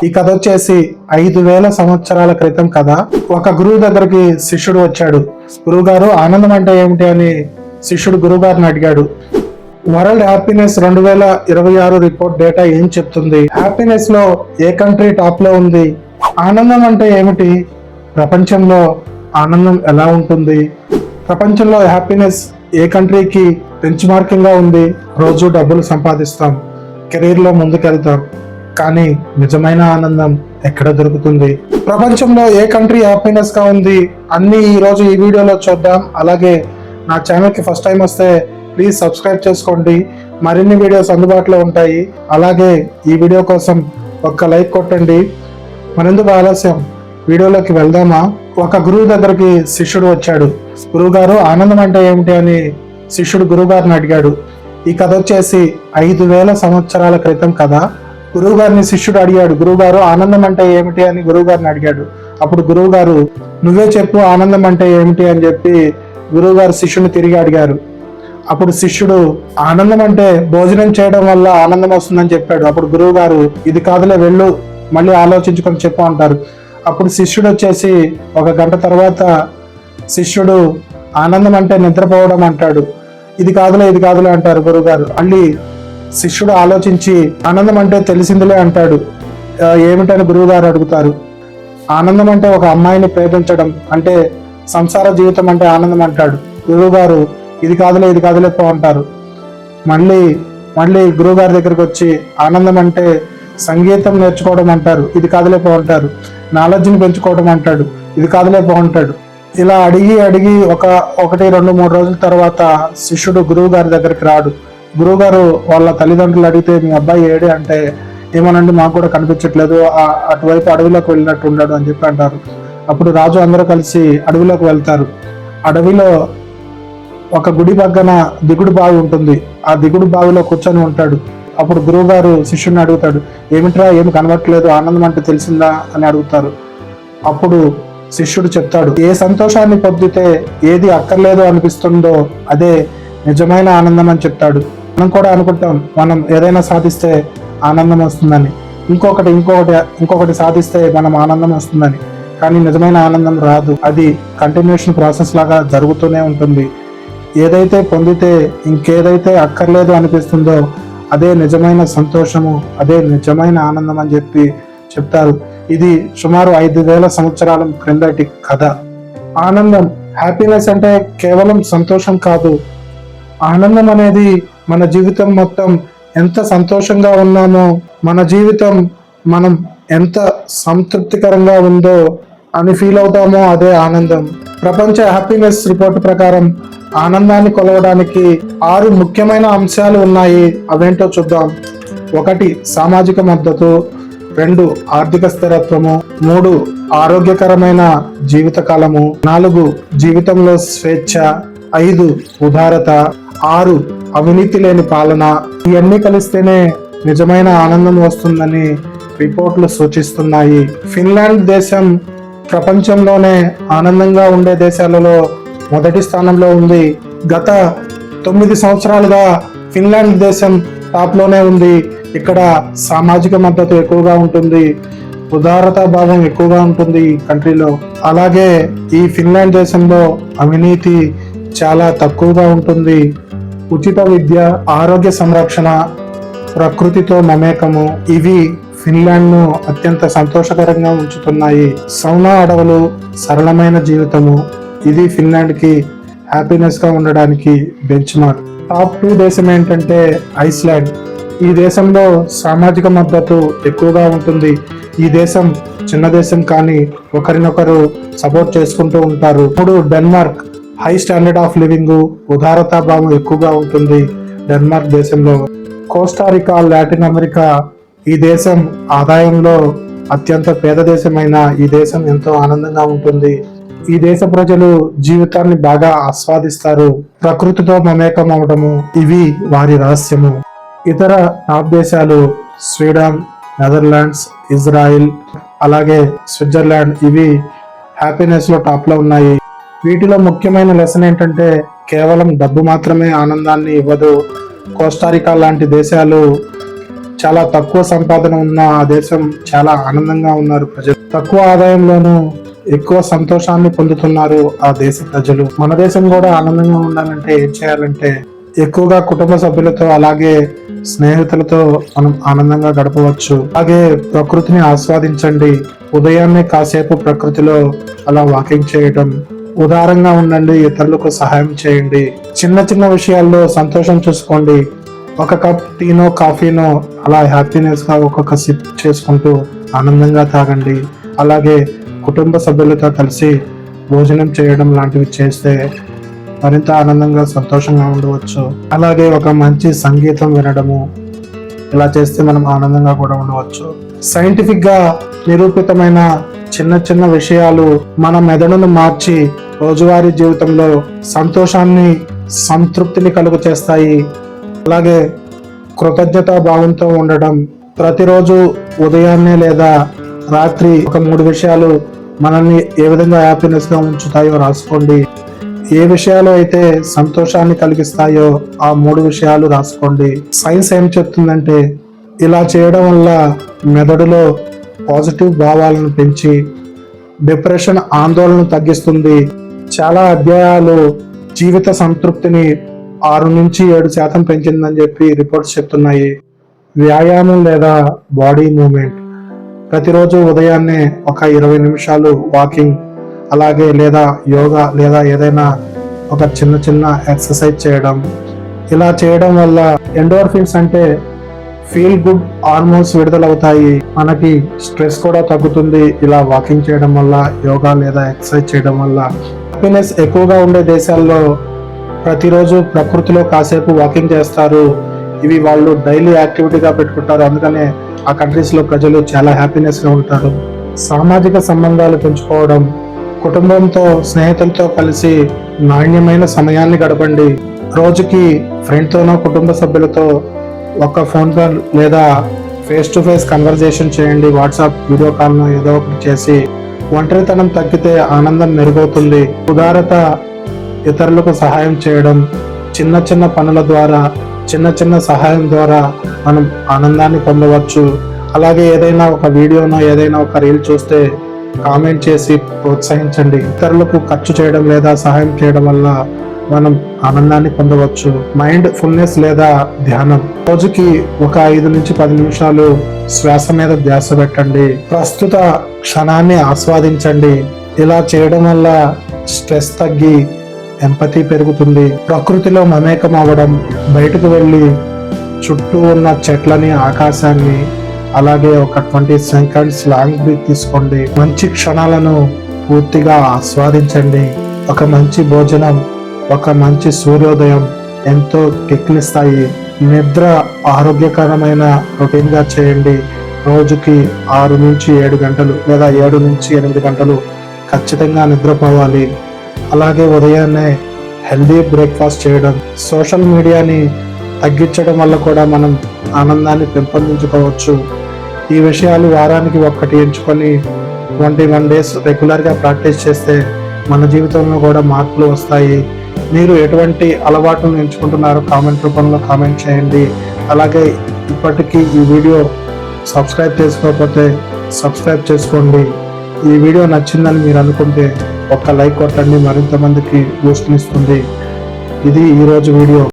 ఈ కథ వచ్చేసి 5000 సంవత్సరాల క్రితం కథ. ఒక గురువు దగ్గరికి శిష్యుడు వచ్చాడు. గురువు గారు, ఆనందం అంటే ఏమిటి అని శిష్యుడు గురువు గారిని అడిగాడు. వరల్డ్ హ్యాపీనెస్ 2026 రిపోర్ట్ డేటా ఏం చెప్తుంది? హ్యాపీనెస్ లో ఏ కంట్రీ టాప్ లో ఉంది? ఆనందం అంటే ఏమిటి? ప్రపంచంలో ఆనందం ఎలా ఉంటుంది? ప్రపంచంలో హ్యాపీనెస్ ఏ కంట్రీకి బెంచ్ మార్కింగ్ గా ఉంది? రోజు డబ్బులు సంపాదిస్తాం, కెరీర్ లో ముందుకెళ్తాం, కానీ నిజమైన ఆనందం ఎక్కడ దొరుకుతుంది? ప్రపంచంలో ఏ కంట్రీ హ్యాపీనెస్ గా ఉంది అన్ని ఈ రోజు ఈ వీడియోలో చూద్దాం. అలాగే నా ఛానల్ కి ఫస్ట్ టైం వస్తే ప్లీజ్ సబ్స్క్రైబ్ చేసుకోండి. మరిన్ని వీడియోస్ అందుబాటులో ఉంటాయి. అలాగే ఈ వీడియో కోసం ఒక్క లైక్ కొట్టండి. మరెందుకు ఆలస్యం, వీడియోలోకి వెళ్దామా? ఒక గురువు దగ్గరికి శిష్యుడు వచ్చాడు. గురువు గారు, ఆనందం అంటే ఏమిటి అని శిష్యుడు గురువు గారిని అడిగాడు. ఈ కథ వచ్చేసి 5000 సంవత్సరాల క్రితం కథ. గురువు గారిని శిష్యుడు అడిగాడు, గురువు గారు, ఆనందం అంటే ఏమిటి అని గురువు గారిని అడిగాడు. అప్పుడు గురువు గారు, నువ్వే చెప్పు ఆనందం అంటే ఏమిటి అని చెప్పి గురువు గారు శిష్యుని తిరిగి అడిగారు. అప్పుడు శిష్యుడు, ఆనందం అంటే భోజనం చేయడం వల్ల ఆనందం వస్తుందని చెప్పాడు. అప్పుడు గురువు గారు, ఇది కాదులే, వెళ్ళు, మళ్ళీ ఆలోచించుకొని చెప్పు అంటారు. అప్పుడు శిష్యుడు వచ్చేసి ఒక గంట తర్వాత శిష్యుడు, ఆనందం అంటే నిద్రపోవడం అంటాడు. ఇది కాదులే అంటారు గురువుగారు. మళ్ళీ శిష్యుడు ఆలోచించి, ఆనందం అంటే తెలిసిందిలే అంటాడు. ఏమిటని గురువు గారు అడుగుతారు. ఆనందం అంటే ఒక అమ్మాయిని ప్రేమించడం, అంటే సంసార జీవితం అంటే ఆనందం అంటాడు. గురువు గారు, ఇది కాదులే పో అంటారు. మళ్ళీ గురువు గారి దగ్గరికి వచ్చి, ఆనందం అంటే సంగీతం నేర్చుకోవడం అంటారు. ఇది కాదులే పో అంటారు. నాలెడ్జ్ని పెంచుకోవడం అంటాడు. ఇది కాదులే పో అంటాడు. ఇలా అడిగి 1, 2, 3 రోజుల తర్వాత శిష్యుడు గురువు గారి దగ్గరికి రాడు. గురువుగారు వాళ్ళ తల్లిదండ్రులు అడిగితే, మీ అబ్బాయి ఏడే అంటే, ఏమనండి, మాకు కూడా కనిపించట్లేదు, అటువైపు అడవిలోకి వెళ్ళినట్టు ఉన్నాడు అని చెప్పి అంటారు. అప్పుడు రాజు అందరూ కలిసి అడవిలోకి వెళ్తారు. అడవిలో ఒక గుడి పక్కన దిగుడు బావి ఉంటుంది. ఆ దిగుడు బావిలో కూర్చొని ఉంటాడు. అప్పుడు గురువు గారు శిష్యుని అడుగుతాడు, ఏమిట్రా, ఏమి కనబట్టలేదు, ఆనందం అంటే తెలిసిందా అని అడుగుతారు. అప్పుడు శిష్యుడు చెప్తాడు, ఏ సంతోషాన్ని పొందితే ఏది అక్కర్లేదు అనిపిస్తుందో అదే నిజమైన ఆనందం అని చెప్తాడు. మనం కూడా అనుకుంటాం, మనం ఏదైనా సాధిస్తే ఆనందం వస్తుందని, ఇంకొకటి సాధిస్తే మనం ఆనందం వస్తుందని. కానీ నిజమైన ఆనందం రాదు. అది కంటిన్యూషన్ ప్రాసెస్ లాగా జరుగుతూనే ఉంటుంది. ఏదైతే పొందితే ఇంకేదైతే అక్కర్లేదు అనిపిస్తుందో అదే నిజమైన సంతోషము, అదే నిజమైన ఆనందం అని చెప్పి చెప్తారు. ఇది సుమారు 5000 సంవత్సరాల క్రిందటి కథ. ఆనందం, హ్యాపీనెస్ అంటే కేవలం సంతోషం కాదు. ఆనందం అనేది మన జీవితం మొత్తం ఎంత సంతోషంగా ఉన్నామో, మన జీవితం మనం ఎంత సంతృప్తికరంగా ఉందో అని ఫీల్ అవుతామో అదే ఆనందం. ప్రపంచ హ్యాపీనెస్ రిపోర్ట్ ప్రకారం ఆనందాన్ని కొలవడానికి 6 ముఖ్యమైన అంశాలు ఉన్నాయి. అవేంటో చూద్దాం. 1 సామాజిక మద్దతు, 2 ఆర్థిక స్థిరత్వము, 3 ఆరోగ్యకరమైన జీవిత కాలము, 4 జీవితంలో స్వేచ్ఛ, 5 ఉదారత, 6 అవినీతి లేని పాలన. ఇవన్నీ కలిస్తేనే నిజమైన ఆనందం వస్తుందని రిపోర్ట్లు సూచిస్తున్నాయి. ఫిన్లాండ్ దేశం ప్రపంచంలోనే ఆనందంగా ఉండే దేశాలలో మొదటి స్థానంలో ఉంది. గత 9 సంవత్సరాలుగా ఫిన్లాండ్ దేశం టాప్ లోనే ఉంది. ఇక్కడ సామాజిక మద్దతు ఎక్కువగా ఉంటుంది, ఉదారత భావం ఎక్కువగా ఉంటుంది ఈ కంట్రీలో. అలాగే ఈ ఫిన్లాండ్ దేశంలో అవినీతి చాలా తక్కువగా ఉంటుంది. ఉచిత విద్య, ఆరోగ్య సంరక్షణ, ప్రకృతితో మమేకము, ఇవి ఫిన్లాండ్ ను అత్యంత సంతోషకరంగా ఉంచుతున్నాయి. సౌనా అడవులు, సరళమైన జీవితము, ఇది ఫిన్లాండ్ కి హ్యాపీనెస్ గా ఉండడానికి బెంచ్ మార్క్. టాప్ 2 దేశం ఏంటంటే ఐస్లాండ్. ఈ దేశంలో సామాజిక మద్దతు ఎక్కువగా ఉంటుంది. ఈ దేశం చిన్న దేశం కానీ ఒకరినొకరు సపోర్ట్ చేసుకుంటూ ఉంటారు. 3 Denmark. High standard of living, ఉదారతా భావం ఎక్కువగా ఉంటుంది డెన్మార్క్ దేశంలో. Costa Rica, Latin America. ఈ దేశం ఆదాయంలో అత్యంత పేద దేశమైన ఈ దేశం ఎంతో ఆనందంగా ఉంటుంది. ఈ దేశ ప్రజలు జీవితాన్ని బాగా ఆస్వాదిస్తారు. ప్రకృతితో మమేకం అవడము, ఇవి వారి రహస్యము. ఇతర టాప్ దేశాలు స్వీడన్, నెదర్లాండ్స్, ఇజ్రాయిల్, అలాగే స్విట్జర్లాండ్. ఇవి హ్యాపీనెస్ లో టాప్ లో ఉన్నాయి. వీటిలో ముఖ్యమైన లెసన్ ఏంటంటే, కేవలం డబ్బు మాత్రమే ఆనందాన్ని ఇవ్వదు. కోస్టారికా లాంటి దేశాలు చాలా తక్కువ సంపాదన ఉన్న ఆ దేశం చాలా ఆనందంగా ఉన్నారు ప్రజలు. తక్కువ ఆదాయంలోనూ ఎక్కువ సంతోషాన్ని పొందుతున్నారు ఆ దేశ ప్రజలు. మన దేశం కూడా ఆనందంగా ఉండాలంటే ఏం చేయాలంటే ఎక్కువగా కుటుంబ సభ్యులతో అలాగే స్నేహితులతో మనం ఆనందంగా గడపవచ్చు. అలాగే ప్రకృతిని ఆస్వాదించండి. ఉదయాన్నే కాసేపు ప్రకృతిలో అలా వాకింగ్ చేయటం, ఉదారంగా ఉండండి, ఇతరులకు సహాయం చేయండి. చిన్న చిన్న విషయాల్లో సంతోషం చూసుకోండి. ఒక కప్ టీనో కాఫీనో అలా హ్యాపీనెస్ గా ఒక్కొక్క సిప్ చేసుకుంటూ ఆనందంగా తాగండి. అలాగే కుటుంబ సభ్యులతో కలిసి భోజనం చేయడం లాంటివి చేస్తే మరింత ఆనందంగా సంతోషంగా ఉండవచ్చు. అలాగే ఒక మంచి సంగీతం వినడము, ఇలా చేస్తే మనం ఆనందంగా కూడా ఉండవచ్చు. సైంటిఫిక్ గా నిరూపితమైన చిన్న చిన్న విషయాలు మన మెదడును మార్చి రోజువారీ జీవితంలో సంతోషాన్ని, సంతృప్తిని కలుగు చేస్తాయి. అలాగే కృతజ్ఞతా భావంతో ఉండడం, ప్రతిరోజు ఉదయాన్నే లేదా రాత్రి ఒక 3 విషయాలు మనల్ని ఏ విధంగా హ్యాపీనెస్ గా ఉంచుతాయో రాసుకోండి. ఏ విషయాలు అయితే సంతోషాన్ని కలిగిస్తాయో ఆ 3 విషయాలు రాసుకోండి. సైన్స్ ఏం చెప్తుందంటే ఇలా చేయడం వల్ల మెదడులో పాజిటివ్ భావాలను పెంచి డిప్రెషన్, ఆందోళన తగ్గిస్తుంది. చాలా అధ్యాయాలు జీవిత సంతృప్తిని 6 నుంచి 7% పెంచిందని చెప్పి రిపోర్ట్స్ చెప్తున్నాయి. వ్యాయామం లేదా బాడీ మూవ్మెంట్, ప్రతిరోజు ఉదయాన్నే ఒక 20 నిమిషాలు వాకింగ్, అలాగే లేదా యోగా లేదా ఏదైనా ఒక చిన్న చిన్న ఎక్సర్సైజ్ చేయడం. ఇలా చేయడం వల్ల ఎండోర్ఫిన్స్ అంటే ఫీల్ గుడ్ హార్మోన్స్ విడుదలవుతాయి. మనకి స్ట్రెస్ కూడా తగ్గుతుంది ఇలా వాకింగ్ చేయడం వల్ల, యోగా లేదా ఎక్సర్సైజ్ చేయడం వల్ల. హ్యాపీనెస్ ఎక్కువగా ఉండే దేశాల్లో ప్రతిరోజు ప్రకృతిలో కాసేపు వాకింగ్ చేస్తారు. ఇవి వాళ్ళు డైలీ యాక్టివిటీగా పెట్టుకుంటారు. అందుకనే ఆ కంట్రీస్ లో ప్రజలు చాలా హ్యాపీనెస్ గా ఉంటారు. సామాజిక సంబంధాలు పెంచుకోవడం, కుటుంబంతో, స్నేహితులతో కలిసి నాణ్యమైన సమయాన్ని గడపండి. రోజుకి ఫ్రెండ్ తోనో కుటుంబ సభ్యులతో ఒక ఫోన్ కాల్ లేదా ఫేస్ టు ఫేస్ కన్వర్జేషన్ చేయండి. వాట్సాప్ వీడియో కాల్ ను ఏదో ఒకటి చేసి. ఒంటరితనం తగ్గితే ఆనందం మెరుగవుతుంది. ఉదారత, ఇతరులకు సహాయం చేయడం, చిన్న చిన్న పనుల ద్వారా, చిన్న చిన్న సహాయం ద్వారా మనం ఆనందాన్ని పొందవచ్చు. అలాగే ఏదైనా ఒక వీడియోనో ఏదైనా ఒక రీల్ చూస్తే కామెంట్ చేసి ప్రోత్సహించండి. ఇతరులకు ఖర్చు చేయడం లేదా సహాయం చేయడం వల్ల మనం ఆనందాన్ని పొందవచ్చు. మైండ్ ఫుల్నెస్ లేదా ధ్యానం, రోజుకి ఒక 5 నుంచి 10 నిమిషాలు శ్వాస మీద ధ్యాస పెట్టండి. ప్రస్తుత క్షణాన్ని ఆస్వాదించండి. ఇలా చేయడం వల్ల స్ట్రెస్ తగ్గి ఎంపతి పెరుగుతుంది. ప్రకృతిలో మమేకం అవ్వడం, బయటకు వెళ్ళి చుట్టూ ఉన్న చెట్లని, ఆకాశాన్ని, అలాగే ఒక 20 సెకండ్స్ లాంగ్ బ్రీత్ తీసుకోండి. మంచి క్షణాలను పూర్తిగా ఆస్వాదించండి. ఒక మంచి భోజనం, ఒక మంచి సూర్యోదయం ఎంతో కిక్కిస్తాయి. నిద్ర ఆరోగ్యకరమైన రొటీన్ గా చేయండి. రోజుకి 6 నుంచి 7 గంటలు లేదా 7 నుంచి 8 గంటలు ఖచ్చితంగా నిద్రపోవాలి. అలాగే ఉదయాన్నే హెల్దీ బ్రేక్ఫాస్ట్ చేయడం. సోషల్ మీడియాని తగ్గించడం వల్ల కూడా మనం ఆనందాన్ని పెంపొందించుకోవచ్చు. ఈ విషయాలు వారానికి ఒక్కటి ఎంచుకొని 21 డేస్ రెగ్యులర్గా ప్రాక్టీస్ చేస్తే మన జీవితంలో కూడా మార్పులు వస్తాయి. మీరు ఎటువంటి అలవాటును ఎంచుకుంటున్నారో కామెంట్ రూపంలో కామెంట్ చేయండి. అలాగే ఇప్పటికీ ఈ వీడియో సబ్స్క్రైబ్ చేసుకోకపోతే సబ్స్క్రైబ్ చేసుకోండి. ఈ వీడియో నచ్చిందని మీరు అనుకుంటే ఒక్క లైక్ కొట్టండి, మరింత మందికి బూస్ట్నిస్తుంది. ఇది ఈరోజు వీడియో.